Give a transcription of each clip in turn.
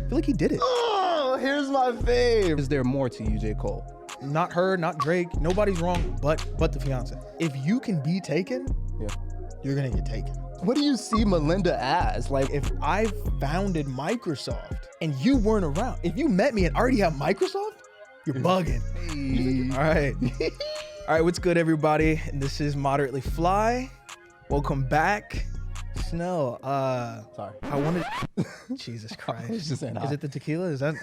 feel like he did it. Oh, here's my fave. Is there more to you, J. Cole? Not her, not Drake. Nobody's wrong but the fiance. If you can be taken, you're gonna get taken. What do you see Melinda as? Like, If I founded Microsoft and you weren't around, if you met me and already have Microsoft, you're bugging. hey. All right. All right, what's good, everybody? This is Moderately Fly. Welcome back. Snell, Sorry. I wanted... Jesus Christ. was just saying hi. Is it the tequila? Is that...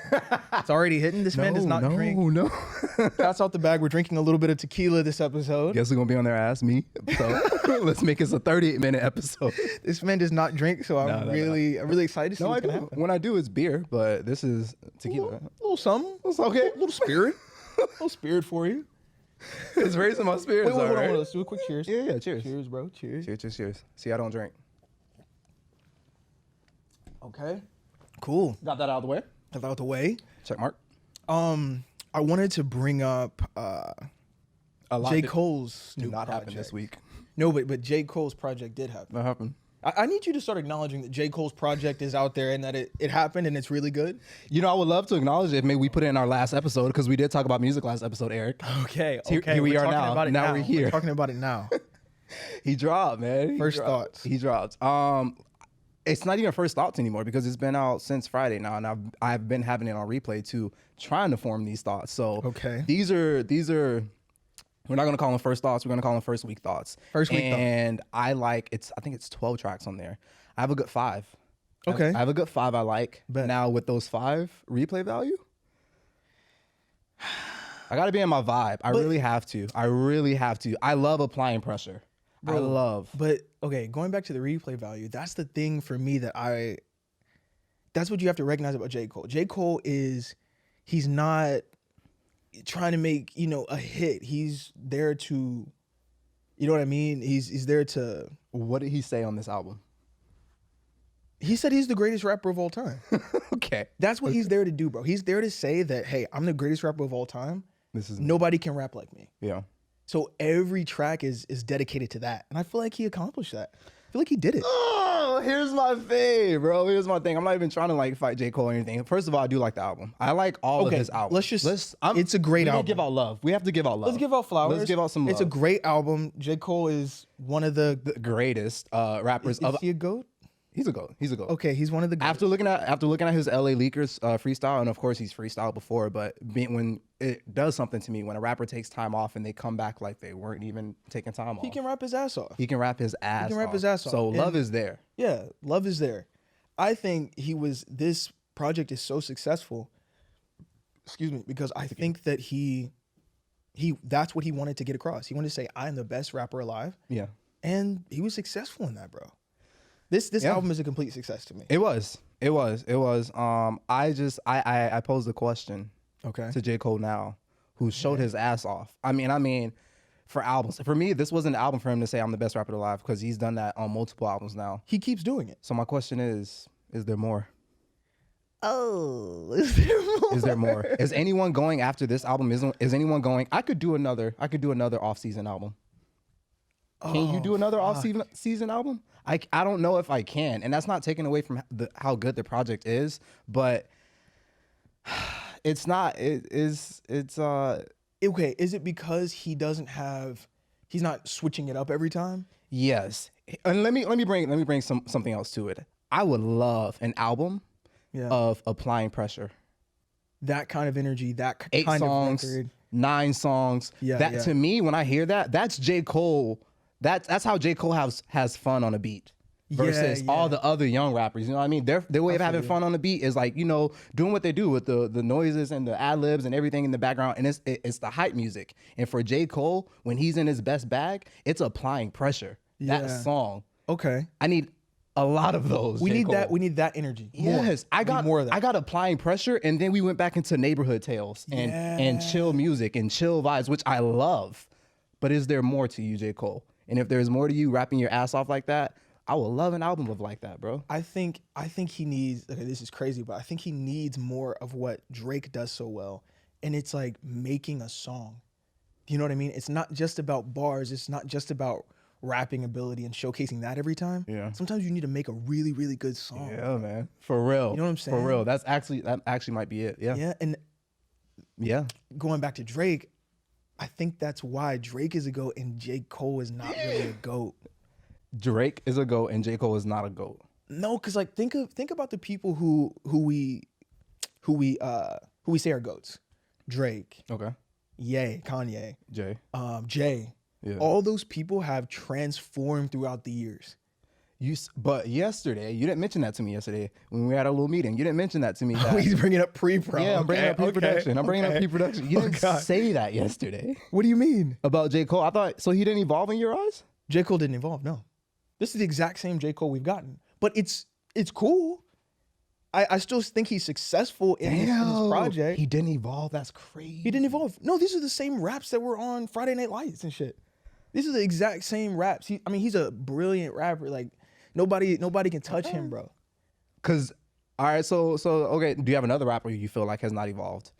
It's already hitting? This man does not drink. No. That's out the bag. We're drinking a little bit of tequila this episode. Guess who's gonna be on their ass? Me. So let's make this a 38-minute episode. This man does not drink, so I'm really excited to see what's I do. gonna happen. When I do, it's beer, but this is tequila. A little something. It's okay. A little spirit. A little spirit for you. It's raising my spirits. Wait, hold all on. right? Let's do a quick cheers. Yeah, cheers. Cheers, bro. Cheers. Cheers. See, I don't drink. Okay. Cool. Got that out of the way. Got that out the way. Check mark. I wanted to bring up A lot J. did Cole's new not happen project. this week. No, but J. Cole's project did happen. What happened? I need you to start acknowledging that J. Cole's project is out there and that it happened and it's really good. You know, I would love to acknowledge it if maybe we put it in our last episode because we did talk about music last episode, Eric. Okay. Here we we're are talking now. about it Now we're here. We're talking about it now. He dropped, man. First thoughts. He dropped. It's not even first thoughts anymore because it's been out since Friday now, and I've been having it on replay too, trying to form these thoughts. So Okay. these are we're not gonna call them first thoughts. We're gonna call them first week thoughts. First week thoughts. And I think it's 12 tracks on there. I have a good 5. Okay. I have a good 5 I like. Bet. Now with those 5 replay value, I gotta be in my vibe. I really have to. I love applying pressure. But okay, going back to the replay value, that's the thing for me that's what you have to recognize about J. Cole. J. Cole he's not trying to make, a hit. He's there to, you know what I mean? He's there to. What did he say on this album? He said he's the greatest rapper of all time. Okay. That's what he's there to do, bro. He's there to say that, hey, I'm the greatest rapper of all time. Nobody can rap like me. Yeah. So every track is dedicated to that. And I feel like he accomplished that. I feel like he did it. Oh, here's my fave, bro. Here's my thing. I'm not even trying to fight J. Cole or anything. First of all, I do like the album. I like all of his albums. It's a great album. Give out love. We have to give out love. Let's give out flowers. Let's give out some love. It's a great album. J. Cole is one of the greatest rappers is he a GOAT? He's a GOAT. Okay, he's one of the GOATs. After looking at his LA Leakers freestyle, and of course he's freestyled before, but when it does something to me when a rapper takes time off and they come back like they weren't even taking time off. He can rap his ass off. He can rap his ass off. So And love is there. Yeah, love is there. I think this project is so successful, because I think that he that's what he wanted to get across. He wanted to say, I am the best rapper alive. Yeah. And he was successful in that, bro. This album is a complete success to me. It was. I posed the question to J. Cole now, who showed his ass off. I mean, for albums. For me, this wasn't an album for him to say I'm the best rapper alive because he's done that on multiple albums now. He keeps doing it. So my question is there more? Oh, is there more? Is there more? Is anyone going after this album? Is anyone going? I could do another off-season album. Can you do another off-season album? I don't know if I can, and that's not taking away from how good the project is, but it's not. It's okay. Is it because he's not switching it up every time? Yes, and let me bring something else to it. I would love an album of applying pressure. That kind of energy. That 8 kind songs, of record. 9 songs. To me, when I hear that, that's J. Cole. That's how J. Cole has fun on a beat versus all the other young rappers. You know what I mean? Their way of having fun on the beat is doing what they do with the noises and the ad libs and everything in the background, and it's the hype music. And for J. Cole, when he's in his best bag, it's applying pressure. That song. Okay. I need a lot of those. We need that. We need that energy. Yes, I got more of that. I got applying pressure, and then we went back into neighborhood tales and chill music and chill vibes, which I love. But is there more to you, J. Cole? And if there's more to you rapping your ass off like that, I would love an album of like that, bro. I think he needs, okay, this is crazy, but I think he needs more of what Drake does so well. And it's like making a song. You know what I mean? It's not just about bars. It's not just about rapping ability and showcasing that every time. Yeah. Sometimes you need to make a really, really good song. Yeah, man. For real. You know what I'm saying? For real. That actually might be it. Yeah. Yeah. And going back to Drake, I think that's why Drake is a GOAT and J. Cole is not really a GOAT. Drake is a GOAT and J. Cole is not a GOAT. No, because like think about the people who we say are GOATs. Drake. Okay. Ye, Kanye. Jay. Yeah. All those people have transformed throughout the years. But yesterday, you didn't mention that to me yesterday when we had a little meeting. You didn't mention that to me. Oh, he's bringing up pre-pro. Yeah, I'm bringing up pre-production. I'm bringing up pre-production. You didn't say that yesterday. What do you mean? About J. Cole? I thought, so he didn't evolve in your eyes? J. Cole didn't evolve, no. This is the exact same J. Cole we've gotten. But it's cool. I still think he's successful in his project. He didn't evolve? That's crazy. He didn't evolve. No, these are the same raps that were on Friday Night Lights and shit. These are the exact same raps. He's a brilliant rapper. Like, nobody can touch him, bro. Cause, all right, so okay. Do you have another rapper you feel like has not evolved?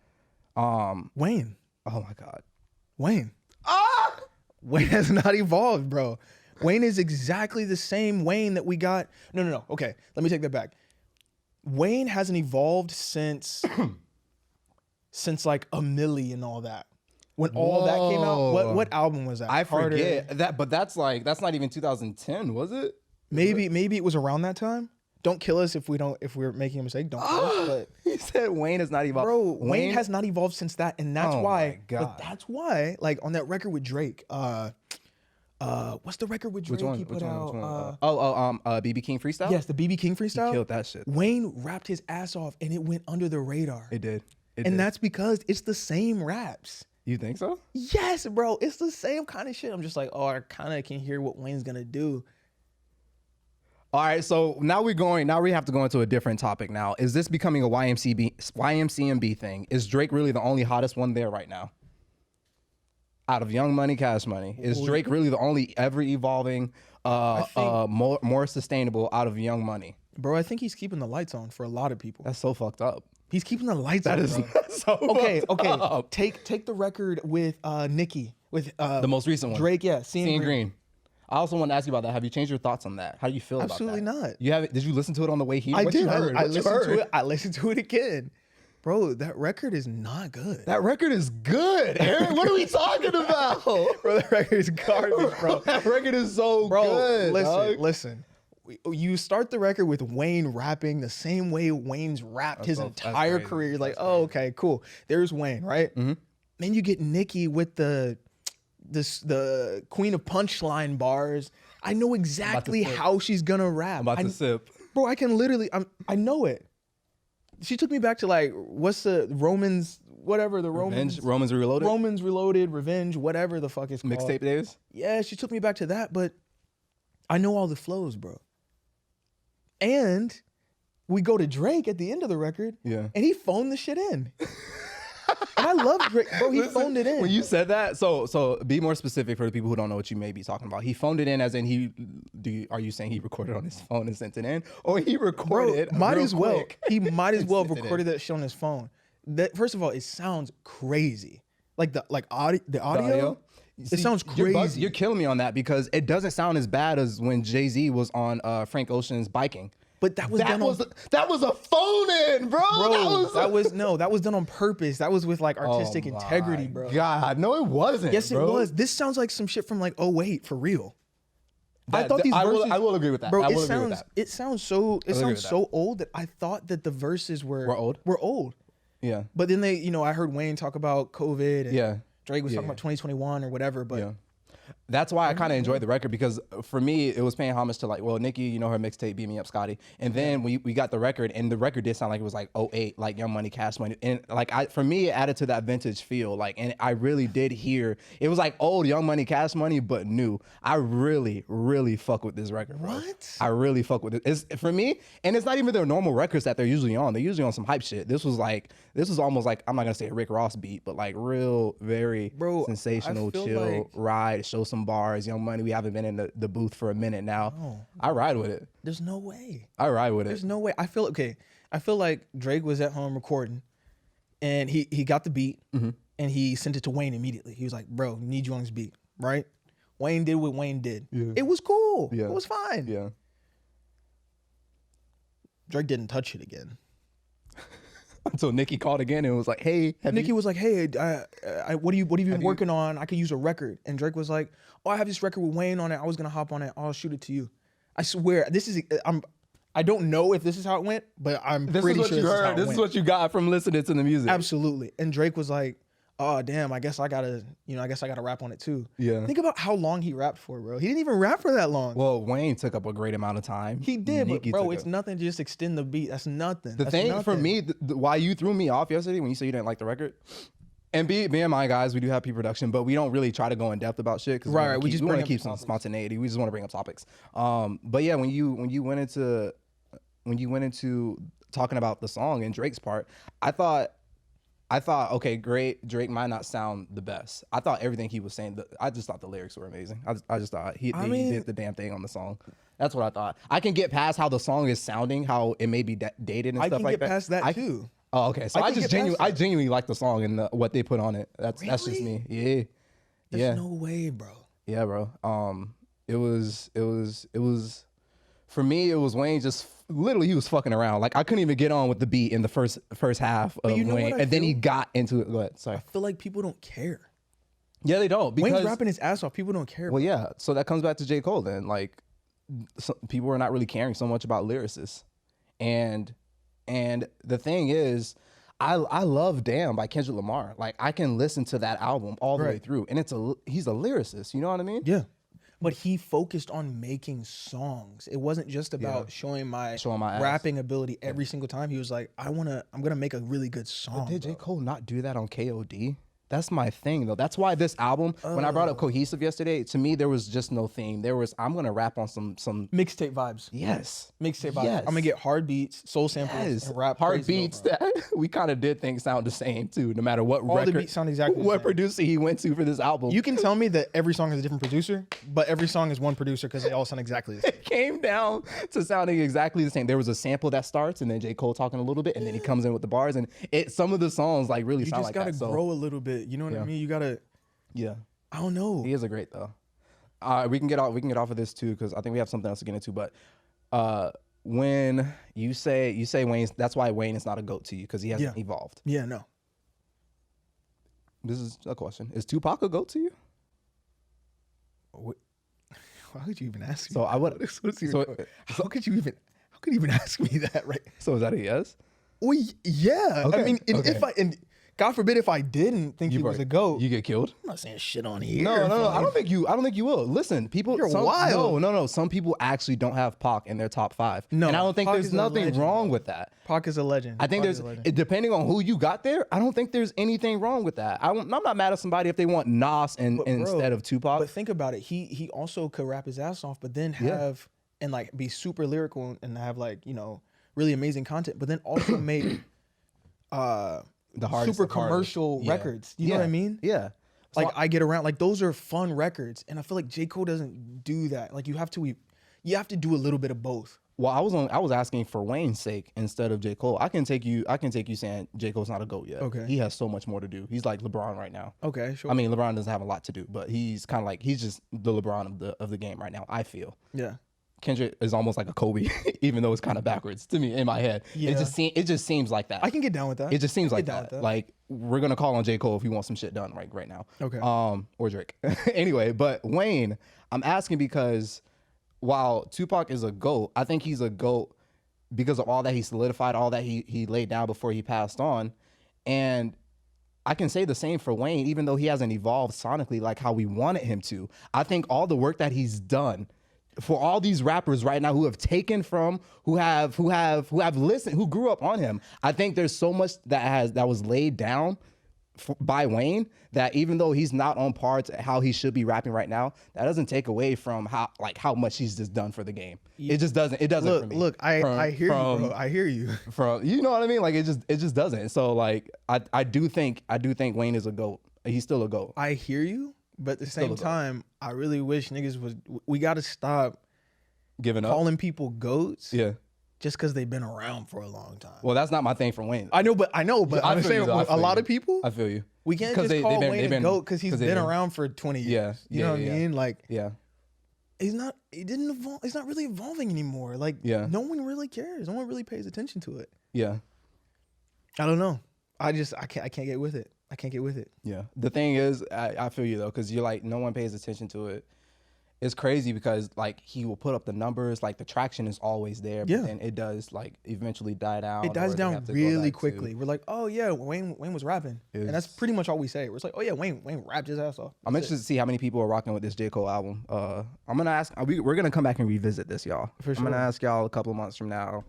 Wayne. Oh my God. Wayne. Wayne has not evolved, bro. Wayne is exactly the same Wayne that we got. No. Okay, let me take that back. Wayne hasn't evolved since like A Milli and all that. When all that came out, what album was that? I forget that, but that's not even 2010, was it? Maybe it was around that time. Don't kill us if we're making a mistake. Don't kill us. But he said Wayne has not evolved. Bro, Wayne has not evolved since that, and that's why. My God. But that's why, like on that record with Drake, what's the record with Drake he put out? BB King freestyle. Yes, the BB King freestyle. He killed that shit. Wayne rapped his ass off, and it went under the radar. It did. That's because it's the same raps. You think so? Yes, bro. It's the same kind of shit. I'm just like, I kind of can hear what Wayne's gonna do. All right, so now we have to go into a different topic now. Is this becoming a YMCMB thing? Is Drake really the only hottest one there right now? Out of Young Money, Cash Money, is Drake really the only ever evolving, more sustainable out of Young Money? Bro, I think he's keeping the lights on for a lot of people. That's so fucked up. He's keeping the lights on. That is so okay. Up. Take the record with Nicki, with the most recent one. Drake, yeah, Seeing Green. I also want to ask you about that. Have you changed your thoughts on that? How do you feel Absolutely about that? Absolutely not. You have? Did you listen to it on the way here? I did. I listened to it again. Bro, that record is not good. That record is good, Eric. What are we talking about? Bro, that record is garbage, bro. That record is so good. Listen. You start the record with Wayne rapping the same way Wayne's rapped his entire career. You're like, oh, okay, cool. There's Wayne, right? Mm-hmm. Then you get Nicki with the Queen of Punchline bars. I know exactly how she's gonna rap. I'm about to sip. Bro, I can literally, I know it. She took me back to like, what's the Romans, whatever the Revenge? Romans Reloaded? Romans Reloaded, Revenge, whatever the fuck it's called. Mixtape days? Yeah, she took me back to that, but I know all the flows, bro. And we go to Drake at the end of the record, and he phoned the shit in. And I love Drake, bro. He phoned it in. When you said that, so be more specific for the people who don't know what you may be talking about. He phoned it in, as in are you saying he recorded on his phone and sent it in, or he recorded? Bro, might as well. He might as well have recorded that shit on his phone. That first of all, it sounds crazy. Like the audio. It sounds crazy. You're killing me on that because it doesn't sound as bad as when Jay-Z was on Frank Ocean's Biking. But that was a phone in, bro. That was done on purpose. That was with like artistic integrity, bro. God, no, it wasn't. Yes, it was. This sounds like some shit from like 2008 for real. I thought these verses. I will agree with that. Bro, it sounds so old that I thought that the verses were old. Yeah. But then I heard Wayne talk about COVID. And Drake was talking about 2021 or whatever. But that's why I kind of enjoyed the record, because for me, it was paying homage to Nicki, her mixtape, Beat Me Up, Scotty. And then we got the record, and the record did sound like it was like 2008, like Young Money, Cash Money. And for me, it added to that vintage feel. And I really did hear, it was like old Young Money, Cash Money, but new. I really, really fuck with this record, bro. What? I really fuck with it. It's, for me, and it's not even their normal records that they're usually on. They're usually on some hype shit. This was almost like, I'm not going to say a Rick Ross beat, but like real, very sensational, chill, ride, show some bars, Young Money. We haven't been in the booth for a minute now. No. I ride with it. There's no way. I ride with it. There's no way. I feel like Drake was at home recording, and he got the beat, and he sent it to Wayne immediately. He was like, "Bro, need you on this beat, right?" Wayne did what Wayne did. Yeah. It was cool. Yeah. It was fine. Yeah. Drake didn't touch it again. Until Nicki called again and was like, "Hey," Nicki was like, "Hey, what have you been working on? I could use a record." And Drake was like, "Oh, I have this record with Wayne on it. I was gonna hop on it. I'll shoot it to you." I swear, I don't know if this is how it went, but I'm pretty sure this is what you got from listening to the music. Absolutely. And Drake was like, "Oh, damn, I guess I gotta rap on it too." Yeah. Think about how long he rapped for, bro. He didn't even rap for that long. Well, Wayne took up a great amount of time. He did, but bro, it's nothing to just extend the beat. That's nothing. The thing for me, why you threw me off yesterday when you said you didn't like the record, and me and my guys, we do have pre-production, but we don't really try to go in depth about shit. Right, we want to keep some spontaneity. We just want to bring up topics. But yeah, when you went into talking about the song and Drake's part, I thought, okay, great. Drake might not sound the best. I thought everything he was saying, I just thought the lyrics were amazing. I just thought he did the damn thing on the song. That's what I thought. I can get past how the song is sounding, how it may be dated and stuff like that. I can get past that too. Oh, okay. So I genuinely like the song and what they put on it. That's just me. Yeah. There's no way, bro. Yeah, bro. It was for me, it was Wayne just literally, he was fucking around. Like, I couldn't even get on with the beat in the first half of Wayne, and then he got into it. Go ahead, sorry. I feel like people don't care. Yeah, they don't. Because Wayne's rapping his ass off. People don't care. Well, yeah. So that comes back to J. Cole then. Like, people are not really caring so much about lyricists. And the thing is, I love Damn by Kendrick Lamar. Like, I can listen to that album all the way through. And he's a lyricist. You know what I mean? Yeah. But he focused on making songs. It wasn't just about showing my rapping ability every single time. He was like, I'm gonna make a really good song. But did J. Cole not do that on KOD? That's my thing, though. That's why this album, when I brought up Cohesive yesterday, to me, there was just no theme. There was, I'm going to rap on some mixtape vibes. Yes. Mixtape vibes. Yes. I'm going to get hard beats, soul samples, and rap. Hard beats that we kind of did think sound the same, too, no matter what All record. the beats sound exactly the same. What producer he went to for this album. You can tell me that every song is a different producer, but every song is one producer because they all sound exactly the same. It came down to sounding exactly the same. There was a sample that starts, and then J. Cole talking a little bit, and then he comes in with the bars, and some of the songs like really sound like that. You just got to grow a little bit. You know what I mean? You got to. Yeah. I don't know. He is a great though. We can get off of this too, because I think we have something else to get into. But when you say Wayne, that's why Wayne is not a GOAT to you, because he hasn't evolved. Yeah, no. This is a question. Is Tupac a GOAT to you? What? Why would you even ask me? So I would. How could you even ask me that? Right. So is that a yes? Well, yeah. Okay. I mean, if God forbid if I didn't think he was a GOAT, you get killed. I'm not saying shit on here. No. I don't think you will. Listen, people. You're wild. No. Some people actually don't have Pac in their top 5. No, and I don't think there's nothing wrong with that. Pac is a legend. I think depending on who you got there, I don't think there's anything wrong with that. I'm not mad at somebody if they want Nas instead of Tupac. But think about it. He also could rap his ass off, but then have and like be super lyrical and have like, really amazing content, but then also make super commercial records. You know what I mean? Yeah. Like I Get Around, like those are fun records, and I feel like J. Cole doesn't do that. Like you have to do a little bit of both. Well, I was asking for Wayne's sake instead of J. Cole. I can take you saying J. Cole's not a GOAT yet. Okay. He has so much more to do. He's like LeBron right now. Okay, sure. I mean, LeBron doesn't have a lot to do, but he's kind of like, he's just the LeBron of the game right now, I feel. Yeah. Kendrick is almost like a Kobe, even though it's kind of backwards to me in my head. Yeah. It just seems like that. I can get down with that. It just seems like that. Like we're gonna call on J. Cole if he wants some shit done right now. Okay. Or Drake. Anyway, but Wayne, I'm asking because while Tupac is a GOAT, I think he's a GOAT because of all that he solidified, all that he laid down before he passed on, and I can say the same for Wayne, even though he hasn't evolved sonically like how we wanted him to. I think all the work that he's done for all these rappers right now who have taken from, who have listened, who grew up on him, I think there's so much that was laid down by Wayne that even though he's not on par to how he should be rapping right now, that doesn't take away from how much he's just done for the game. It just doesn't. It doesn't for me. Look, I hear you, bro. I hear you. You know what I mean? Like it just doesn't. So like I do think Wayne is a GOAT. He's still a GOAT. I hear you. But at the same time, I really wish niggas we got to stop giving up, calling people GOATs. Yeah. just because they've been around for a long time. Well, that's not my thing for Wayne. I know, but I'm saying a lot of people. I feel you. We can't just call Wayne a GOAT because he's been around for 20 years. Yeah, you know what I mean? Like, yeah. He didn't evolve. He's not really evolving anymore. Like, no one really cares. No one really pays attention to it. Yeah. I don't know. I can't get with it. I can't get with it. Yeah. The thing is, I feel you though, because you're like, no one pays attention to it. It's crazy because like he will put up the numbers, like the traction is always there, but then it does like eventually die down. It dies down really quickly. We're like, oh yeah, Wayne was rapping, and that's pretty much all we say. We're like, oh yeah, Wayne rapped his ass off. I'm interested to see how many people are rocking with this J. Cole album. I'm gonna ask. We're gonna come back and revisit this, y'all. For sure. I'm gonna ask y'all a couple of months from now.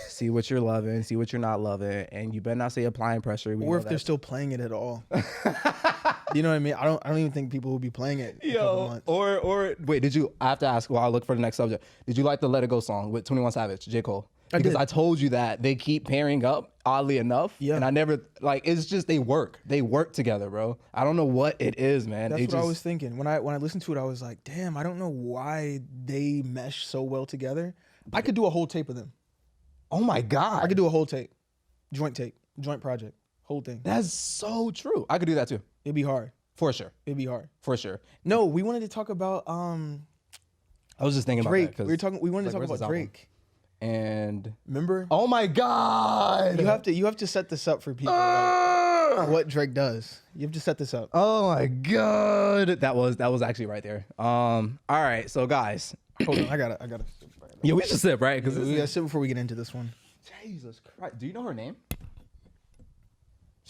See what you're loving, see what you're not loving, and you better not say applying pressure. Or if they're still playing it at all. You know what I mean? I don't even think people will be playing it in a couple months. Or wait, I have to ask while I look for the next subject. Did you like the Let It Go song with 21 Savage, J. Cole? Because I told you that they keep pairing up, oddly enough. Yeah. And I never, like, it's just they work together, bro. I don't know what it is, man. That's what I was thinking. When I listened to it, I was like, damn, I don't know why they mesh so well together. I could do a whole tape of them. Oh my God. I could do a whole tape, joint project, whole thing. That's so true. I could do that too. It'd be hard. For sure. It'd be hard. For sure. No, we wanted to talk about I was just thinking Drake. about that. We wanted to talk about Drake. And remember? Oh my God. You have to set this up for people. Like, what Drake does. You have to set this up. Oh my God. That was actually right there. All right, so guys. Hold on, I gotta Yeah, we should sip, right? Because we gotta sip before we get into this one. Jesus Christ. Do you know her name?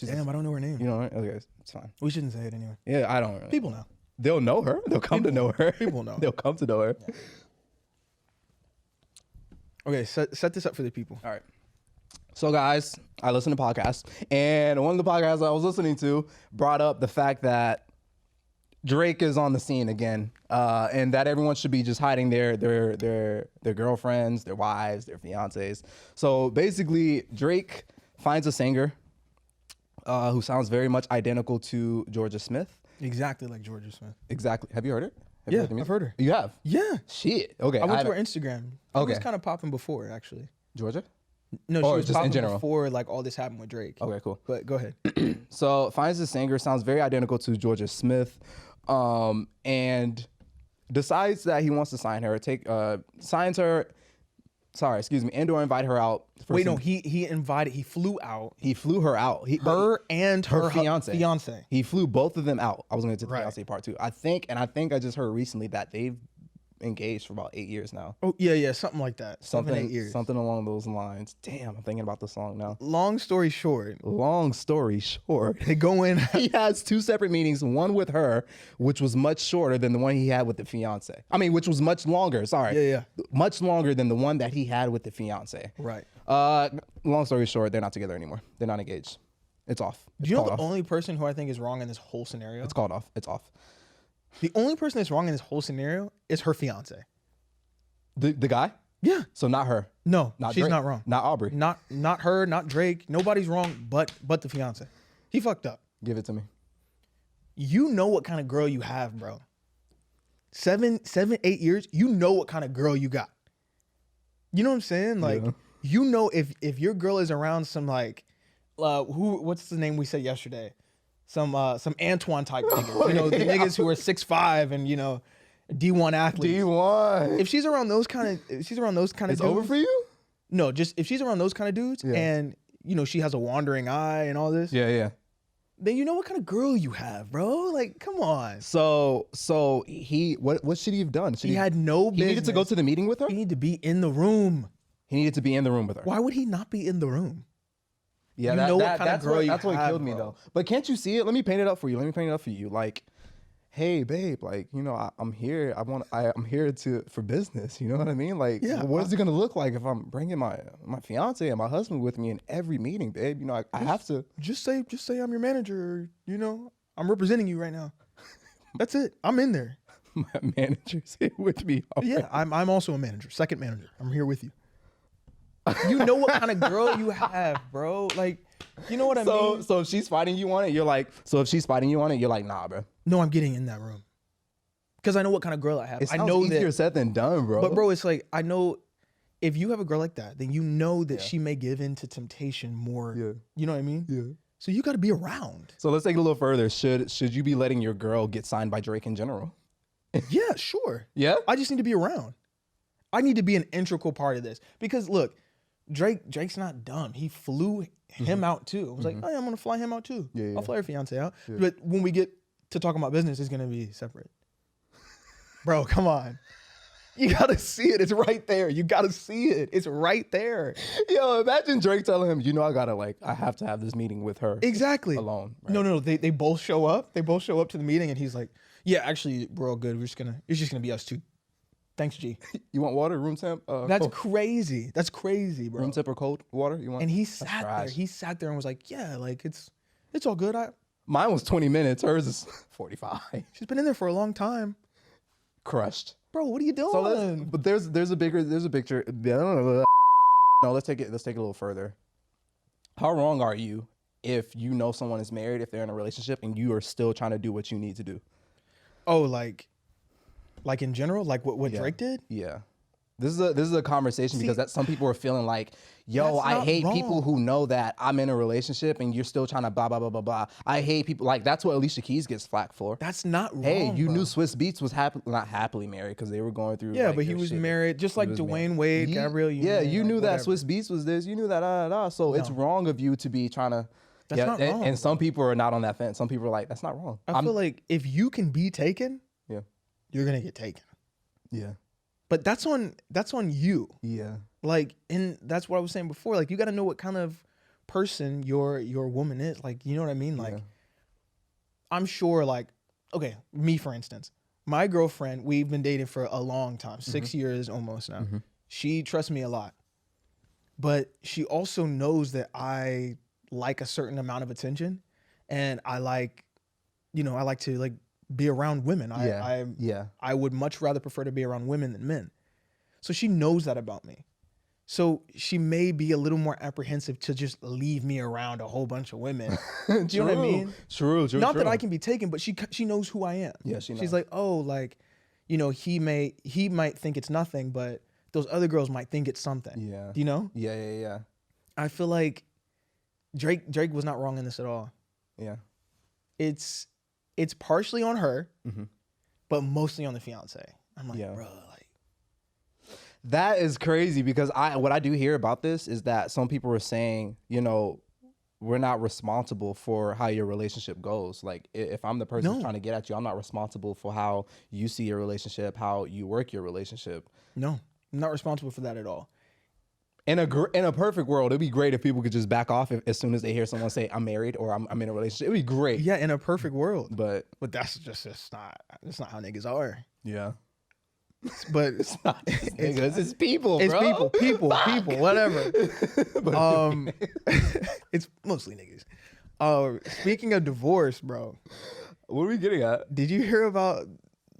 Damn, I don't know her name. You know her? Okay, it's fine. We shouldn't say it anyway. Yeah, I don't. Really. People know. They'll know her. They'll come to know her. People know. They'll come to know her. Yeah. Okay, set this up for the people. All right. So, guys, I listen to podcasts, and one of the podcasts I was listening to brought up the fact that Drake is on the scene again, and that everyone should be just hiding their girlfriends, their wives, their fiancés. So basically, Drake finds a singer who sounds very much identical to Georgia Smith. Exactly like Georgia Smith. Exactly. Have you heard it? I've heard her. You have? Yeah. Shit. Okay. I went to her Instagram. She was kind of popping before, actually. Georgia? No, she was just popping in general before like all this happened with Drake. Okay, cool. But go ahead. So finds a singer, sounds very identical to Georgia Smith, and decides that he wants to sign her. Signs her. Sorry, excuse me. And/or invite her out. Wait, no. He flew out. He flew her out. Her and her fiance. He flew both of them out. I was going to get to the fiance part too. I think I just heard recently that they've engaged for about 8 years now. Oh yeah, something like that. 8 years. Something along those lines. Damn, I'm thinking about the song now. Long story short, they go in. He has 2 separate meetings. One with her, which was much shorter than the one he had with the fiance. I mean, which was much longer. Sorry. Yeah. Much longer than the one that he had with the fiance. Right. Long story short, they're not together anymore. They're not engaged. It's off. Do you know the only person who I think is wrong in this whole scenario? It's called off. It's off. The only person that's wrong in this whole scenario is her fiance. The guy? Yeah. So not her. No, not she's Drake. not wrong. Not Aubrey. Not her. Not Drake. Nobody's wrong, but the fiance. He fucked up. Give it to me. You know what kind of girl you have, bro. 7, 8 years. You know what kind of girl you got. You know what I'm saying? Like, you know if your girl is around some like, what's the name we said yesterday? Some Antoine type niggas, you know, the niggas who are 6'5" and, you know, D1 athletes. D1. If she's around those kind of it's dudes, over for you? No, just if she's around those kind of dudes and, you know, she has a wandering eye and all this. Yeah. Then you know what kind of girl you have, bro. Like, come on. So he what should he have done? He had no business. He needed to go to the meeting with her? He needed to be in the room. He needed to be in the room with her. Why would he not be in the room? Yeah, that's what killed me though. But can't you see it? Let me paint it up for you. Like, hey, babe, like, you know, I'm here. I'm here for business. You know what I mean? Like, what is it gonna look like if I'm bringing my fiance and my husband with me in every meeting, babe? You know, I have to just say I'm your manager. Or, you know, I'm representing you right now. That's it. I'm in there. My manager's here with me. Yeah, I'm also a manager, second manager. I'm here with you. You know what kind of girl you have, bro. Like, you know what I mean? So if she's fighting you on it, you're like, nah, bro. No, I'm getting in that room. Because I know what kind of girl I have. It sounds easier said than done, bro. But bro, it's like, I know if you have a girl like that, then you know that she may give in to temptation more. Yeah. You know what I mean? Yeah. So you got to be around. So let's take it a little further. Should you be letting your girl get signed by Drake in general? Yeah, sure. Yeah. I just need to be around. I need to be an integral part of this because look, Drake's not dumb. He flew him out too. I was like, oh, yeah, I'm gonna fly him out too. Yeah, I'll fly her fiance out. Yeah. But when we get to talking about business, it's gonna be separate. Bro, come on. You gotta see it. It's right there. You gotta see it. It's right there. Yo, imagine Drake telling him, I have to have this meeting with her. Exactly. Alone. Right? No. They both show up. They both show up to the meeting, and he's like, yeah, actually, we're all good. It's just gonna be us two. Thanks, G. You want water, room temp? That's crazy. That's crazy, bro. Room temp or cold water? You want? And he sat there. He sat there and was like, yeah, like it's all good. Mine was 20 minutes. Hers is 45. She's been in there for a long time. Crushed. Bro, what are you doing? So but there's a picture. No, let's take it a little further. How wrong are you if you know someone is married, if they're in a relationship, and you are still trying to do what you need to do? Oh, like in general, like what Drake did? Yeah. This is a conversation because that some people are feeling like, yo, I hate people who know that I'm in a relationship and you're still trying to blah, blah, blah, blah, blah. I hate people. Like, that's what Alicia Keys gets flack for. That's not wrong, Hey, you bro. knew Swiss Beats was not happily married because they were going through. Yeah, like, but he was married, just like Dwayne Wade, Gabrielle Union. Yeah, you like, knew whatever. that Swiss Beats was this. You knew that, So it's wrong of you to be trying to. That's not wrong. And some people are not on that fence. Some people are like, that's not wrong. I feel like if you can be taken, you're going to get taken. Yeah. But that's on you. Yeah. Like, and that's what I was saying before. Like, you got to know what kind of person your woman is. Like, you know what I mean? Like, I'm sure, like, okay, me, for instance, my girlfriend, we've been dating for a long time, 6 years almost now. She trusts me a lot. But she also knows that I like a certain amount of attention. And I like to, like, be around women. I would much rather prefer to be around women than men. So she knows that about me. So she may be a little more apprehensive to just leave me around a whole bunch of women. Do you know what I mean? True. Not that I can be taken, but she knows who I am. Yeah, she knows. She's like, oh, like, he might think it's nothing, but those other girls might think it's something. Yeah. Do you know? Yeah. I feel like Drake was not wrong in this at all. Yeah. It's partially on her, but mostly on the fiance. I'm like, bro, like, that is crazy because what I do hear about this is that some people are saying, we're not responsible for how your relationship goes. Like, if I'm the person trying to get at you, I'm not responsible for how you see your relationship, how you work your relationship. No, I'm not responsible for that at all. In a perfect world, it'd be great if people could just back off as soon as they hear someone say I'm married or I'm in a relationship. It'd be great. Yeah, in a perfect world. But that's just that's not how niggas are. Yeah. But it's not niggas, it's people, it's bro. people, whatever. It's mostly niggas. Speaking of divorce, bro. What are we getting at? Did you hear about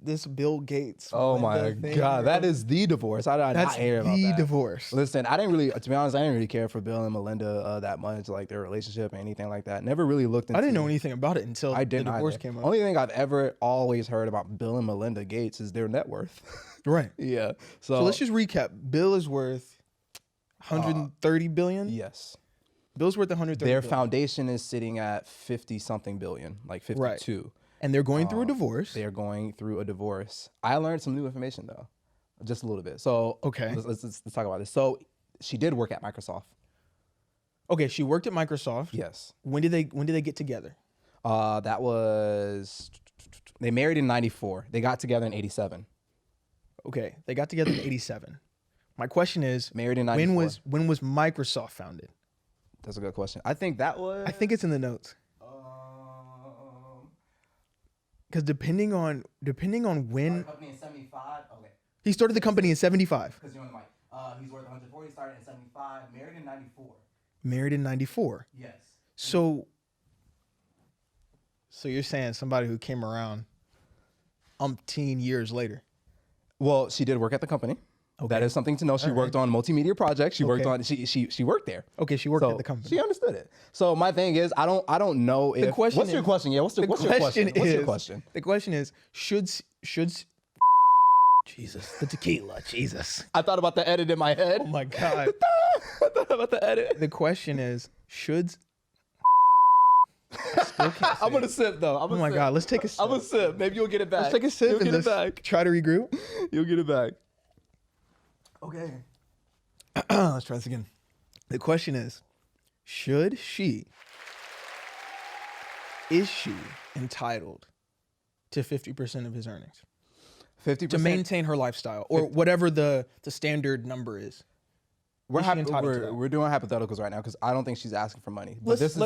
this Bill Gates? Oh my God, that is the divorce. I That's hear about the that. divorce. Listen, to be honest, I didn't really care for Bill and Melinda that much, like their relationship or anything like that. Never really looked into. I didn't know anything about it until the divorce came up. Only thing I've ever always heard about Bill and Melinda Gates is their net worth. Right. Yeah. So let's just recap. Bill is worth 130 billion. Yes. Bill's worth 130 Their billion. foundation is sitting at 50 something billion, like 52. Right. And they're going through a divorce. They're going through a divorce. I learned some new information though, just a little bit. So okay, let's talk about this. So she did work at Microsoft. Okay, she worked at Microsoft. Yes. When did they get together? That was, they married in 94. They got together in 87. Okay, they got together in 87. My question is, married in 94. When was Microsoft founded? That's a good question. I think it's in the notes. Because depending on when company in 75. Okay. He started the company in 75. Because you're on the mic. He's worth 140. Started in 75. Married in 94. Married in 94. Yes. So you're saying somebody who came around umpteen years later? Well, she did work at the company. Okay. That is something to know. She worked on multimedia projects. She worked on she worked there. Okay, she worked at the company. She understood it. So my thing is, I don't know if what's your question? Yeah, what's your question? The question is, should Jesus, the tequila, Jesus. I thought about the edit in my head. Oh my God. I thought about the edit. The question is, should... I'm going to sip, though. Oh my God, let's take a sip. I'm going to sip. Maybe you'll get it back. Let's take a sip You'll and get it back. try to regroup. You'll get it back. Okay. Let's try this again. The question is, is she entitled to 50% of his earnings? 50%? To maintain her lifestyle or whatever the standard number is. We're doing hypotheticals right now because I don't think she's asking for money. But this is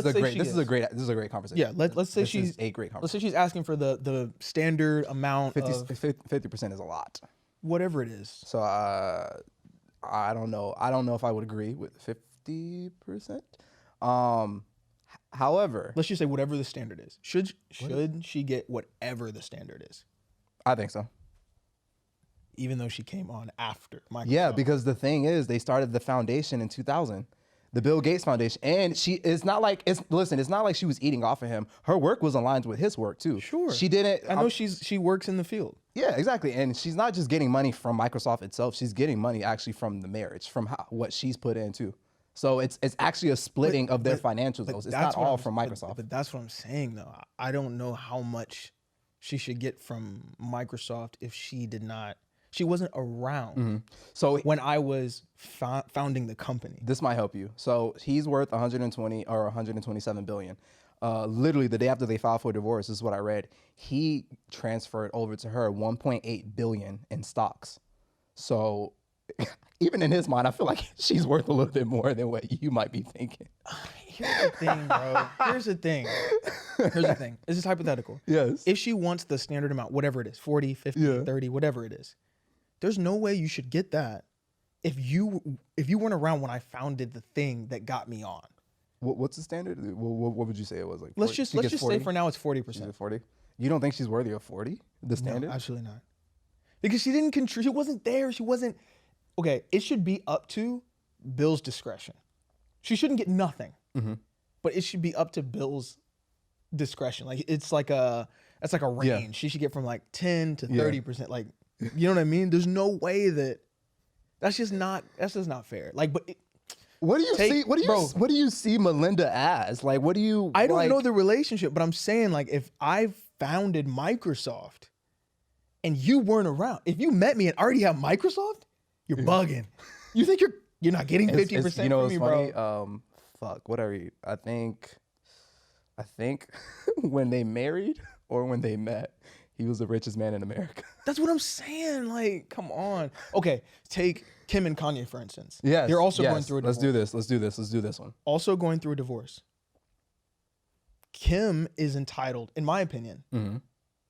a great conversation. Yeah, let's say she's a great conversation. Let's say she's asking for the standard amount 50% is a lot. Whatever it is. So I don't know. I don't know if I would agree with 50%. However, let's just say whatever the standard is. Should she get whatever the standard is? I think so. Even though she came on after Microsoft. Yeah, because the thing is, they started the foundation in 2000, the Bill Gates Foundation, and it's not like she was eating off of him. Her work was aligned with his work too. Sure, she didn't. I know she works in the field. Yeah, exactly, and she's not just getting money from Microsoft itself. She's getting money actually from the marriage, from what she's put in too. So it's actually a splitting of their financials. It's not all from Microsoft. But that's what I'm saying though. I don't know how much she should get from Microsoft if she wasn't around. Mm-hmm. So when I was founding the company. This might help you. So he's worth 120 or 127 billion. Literally the day after they filed for divorce, this is what I read. He transferred over to her 1.8 billion in stocks. So even in his mind, I feel like she's worth a little bit more than what you might be thinking. Here's the thing, bro. Here's the thing. This is hypothetical. Yes. If she wants the standard amount, whatever it is, 40, 50, 30, whatever it is, there's no way you should get that if you weren't around when I founded the thing that got me on. What's the standard? What would you say it was? Like 40? Let's just say for now it's 40%. 40? You don't think she's worthy of 40? The standard? No, absolutely not. Because she didn't control. She wasn't there. She wasn't. Okay, it should be up to Bill's discretion. She shouldn't get nothing, but it should be up to Bill's discretion. Like it's like a range. Yeah. She should get from like 10 to 30%. Like, you know what I mean? There's no way that's just not fair. Like, but what do you see? What do you see Melinda as? Like, what do you? I don't know the relationship, but I'm saying like if I founded Microsoft and you weren't around, if you met me and already have Microsoft, you're bugging. You think you're not getting 50% you know from me, funny? bro? Fuck. What are you? I think when they married or when they met, he was the richest man in America. That's what I'm saying. Like, come on. Okay, take Kim and Kanye, for instance. Yes. They're also going through a divorce. Let's do this one. Also going through a divorce. Kim is entitled, in my opinion,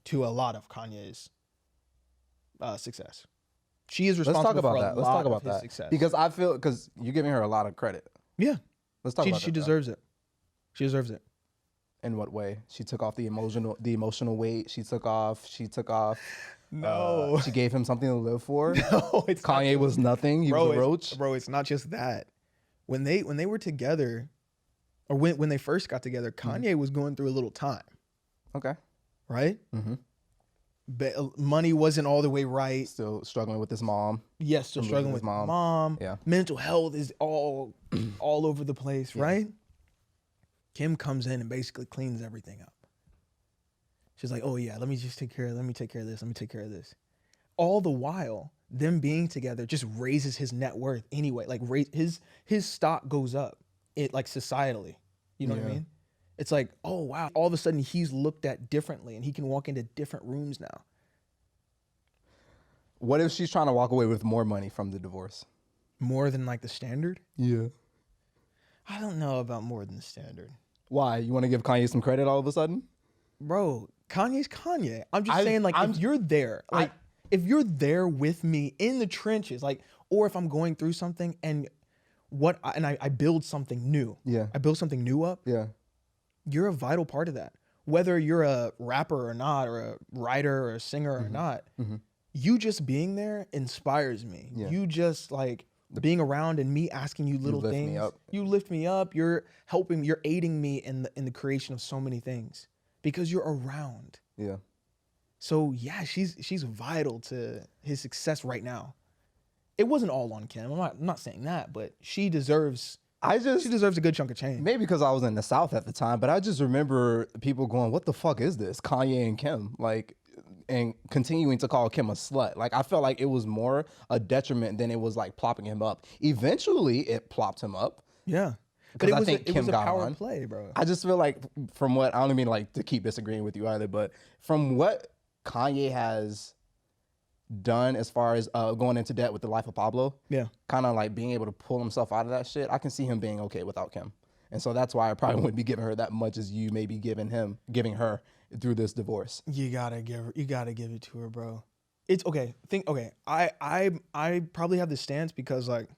to a lot of Kanye's success. She is responsible for a lot of his success. Because you're giving her a lot of credit. Yeah. Let's talk about that. She deserves it. She deserves it. In what way? She took off the emotional weight. She took off. No. She gave him something to live for. No, it's Kanye was nothing. He was a roach. Bro, it's not just that. When they were together, or when they first got together, Kanye was going through a little time. Okay. Right? Mm-hmm. But money wasn't all the way right. Still struggling with his mom. Yes, still struggling with mom. Yeah. Mental health is all over the place, right? Kim comes in and basically cleans everything up. She's like, oh yeah, let me take care of this. All the while, them being together just raises his net worth anyway. Like his stock goes up, like societally. You know what I mean? It's like, oh wow, all of a sudden he's looked at differently and he can walk into different rooms now. What if she's trying to walk away with more money from the divorce? More than like the standard? Yeah. I don't know about more than the standard. Why? You want to give Kanye some credit all of a sudden? Bro, Kanye's Kanye. I'm just saying, like, if you're there, like, if you're there with me in the trenches, like, or if I'm going through something and I build something new. Yeah. I build something new up. Yeah. You're a vital part of that. Whether you're a rapper or not, or a writer or a singer or not, you just being there inspires me. Yeah. You just like being around and me asking you little things. You lift me up. You're helping. You're aiding me in the creation of so many things because you're around. Yeah. So yeah, she's vital to his success right now. It wasn't all on Kim. I'm not saying that, but she deserves a good chunk of change. Maybe because I was in the South at the time, but I just remember people going, "What the fuck is this? Kanye and Kim?" Like, and continuing to call Kim a slut. Like, I felt like it was more a detriment than it was like plopping him up. Eventually, it plopped him up. Yeah. Because I think Kim got power on. Play, bro. I just feel like from what, I don't mean like to keep disagreeing with you either, but from what Kanye has done as far as going into debt with the life of Pablo, yeah, kind of like being able to pull himself out of that shit, I can see him being okay without Kim. And so that's why I probably wouldn't be giving her that much as you may be giving her through this divorce. You gotta give it to her, bro. It's okay. I probably have this stance because, like,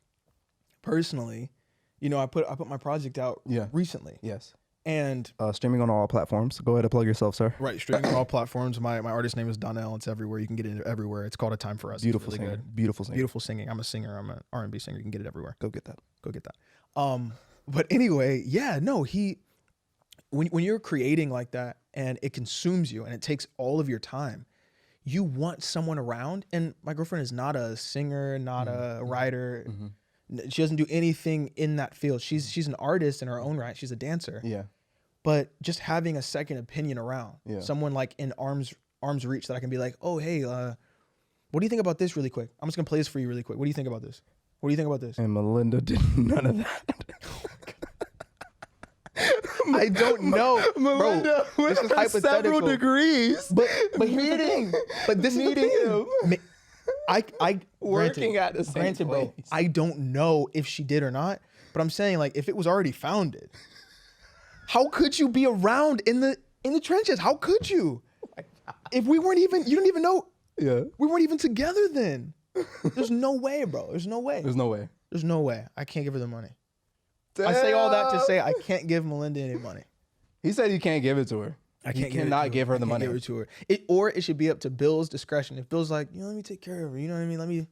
personally, you know, I put my project out recently. Yes. And streaming on all platforms. Go ahead and plug yourself, sir. Right, streaming on all platforms. My artist name is Donnell. It's everywhere. You can get it everywhere. It's called A Time for Us. Beautiful really singing. good. Beautiful singing. Beautiful singing. I'm a singer. I'm an R&B singer. You can get it everywhere. Go get that. But anyway, yeah, no, when you're creating like that and it consumes you and it takes all of your time, you want someone around. And my girlfriend is not a singer, not a writer. Mm-hmm. She doesn't do anything in that field. She's an artist in her own right. She's a dancer. Yeah. But just having a second opinion around, someone like in arm's reach that I can be like, oh, hey, what do you think about this really quick? I'm just gonna play this for you really quick. What do you think about this? What do you think about this? And Melinda did none of that. I don't know, Melinda, bro. This is hypothetical. Several degrees. But here's the thing. But this is the thing. I working at the same place. Bro, I don't know if she did or not. But I'm saying, like, if it was already founded, how could you be around in the trenches? How could you? If we weren't even, you don't even know. Yeah. We weren't even together then. There's no way, bro. There's no way. There's no way. There's no way. I can't give her the money. Damn. I say all that to say I can't give Melinda any money. He said he can't give it to her. You cannot give her the money. Give it to her. Or it should be up to Bill's discretion. If Bill's like, let me take care of her. You know what I mean? Let me.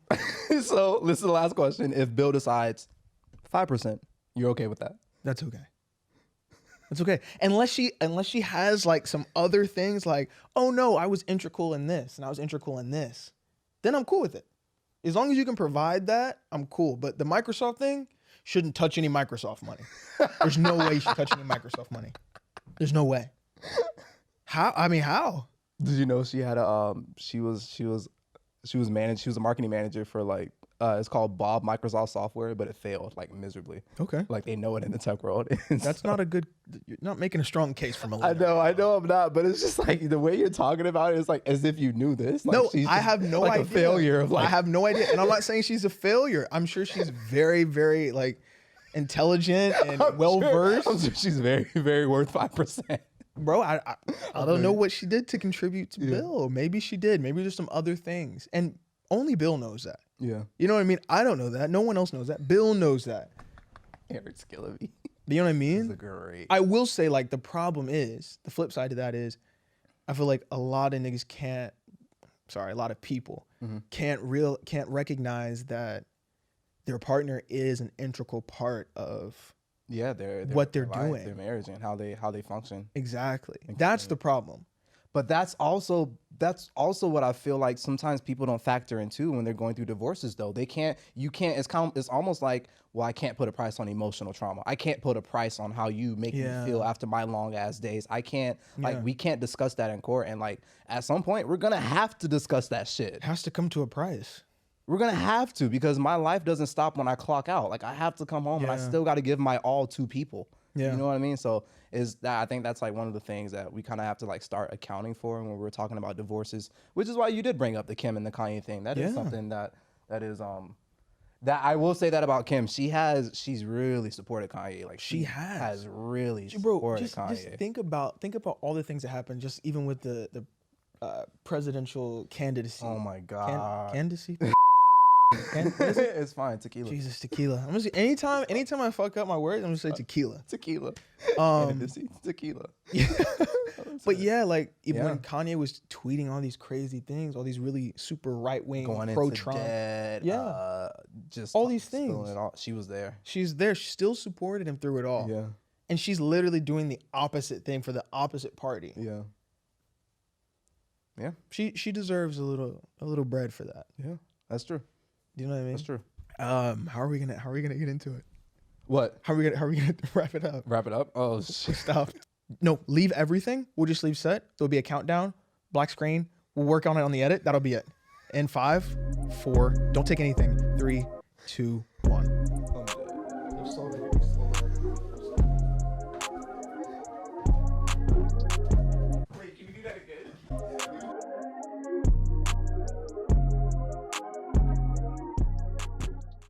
So this is the last question. If Bill decides 5%, you're okay with that? That's okay. That's okay. Unless she has like some other things like, oh no, I was integral in this and I was integral in this, then I'm cool with it. As long as you can provide that, I'm cool. But the Microsoft thing shouldn't touch any Microsoft money. There's no way you should touch any Microsoft money. There's no way. How? I mean, how? Did you know she had a she was a marketing manager for like it's called Bob Microsoft Software, but it failed like miserably. Okay. Like they know it in the tech world. That's not a good. You're not making a strong case for Melinda. I know I'm not, but it's just like the way you're talking about it is like as if you knew this. Like, no, I have no like idea. A failure of like I have no idea, and I'm not saying she's a failure. I'm sure she's very, very like intelligent and well versed. I'm sure she's very, very worth 5%. Bro, I don't know what she did to contribute to Bill. Maybe she did. Maybe there's some other things, and only Bill knows that. Yeah. You know what I mean? I don't know that. No one else knows that. Bill knows that. Erick Skilleby. You know what I mean? Great. I will say, like, the problem is, the flip side to that is, I feel like a lot of niggas a lot of people can't recognize that their partner is an integral part of what they're doing, life, their marriage, and how they function. Exactly. That's the problem. But that's also what I feel like sometimes people don't factor in too when they're going through divorces though. It's almost like, well, I can't put a price on emotional trauma. I can't put a price on how you make me feel after my long ass days. I can't we can't discuss that in court, and like at some point we're gonna have to discuss that shit. It has to come to a price. We're gonna have to, because my life doesn't stop when I clock out. Like I have to come home and I still gotta give my all to people. Yeah. You know what I mean? So I think that's like one of the things that we kind of have to like start accounting for when we're talking about divorces, which is why you did bring up the Kim and the Kanye thing. That is something that is that I will say that about Kim. She's really supported Kanye. Like she has really supported Kanye. Just think about all the things that happened just even with the presidential candidacy. Oh my God. Candidacy? It's fine. Tequila. Jesus, tequila. I'm gonna say anytime I fuck up my words, I'm gonna say tequila. Tequila. Tequila. Yeah. But yeah, like when Kanye was tweeting all these crazy things, all these really super right wing pro Trump, just all these things. She was there. She's there. She still supported him through it all. Yeah. And she's literally doing the opposite thing for the opposite party. Yeah. Yeah. She deserves a little bread for that. Yeah, that's true. Do you know what I mean? That's true. How are we gonna get into it? What? How are we gonna wrap it up? Wrap it up? Oh shit. Stop. No, leave everything. We'll just leave set. There'll be a countdown, black screen. We'll work on it on the edit. That'll be it. In 5, 4, don't take anything. 3, 2,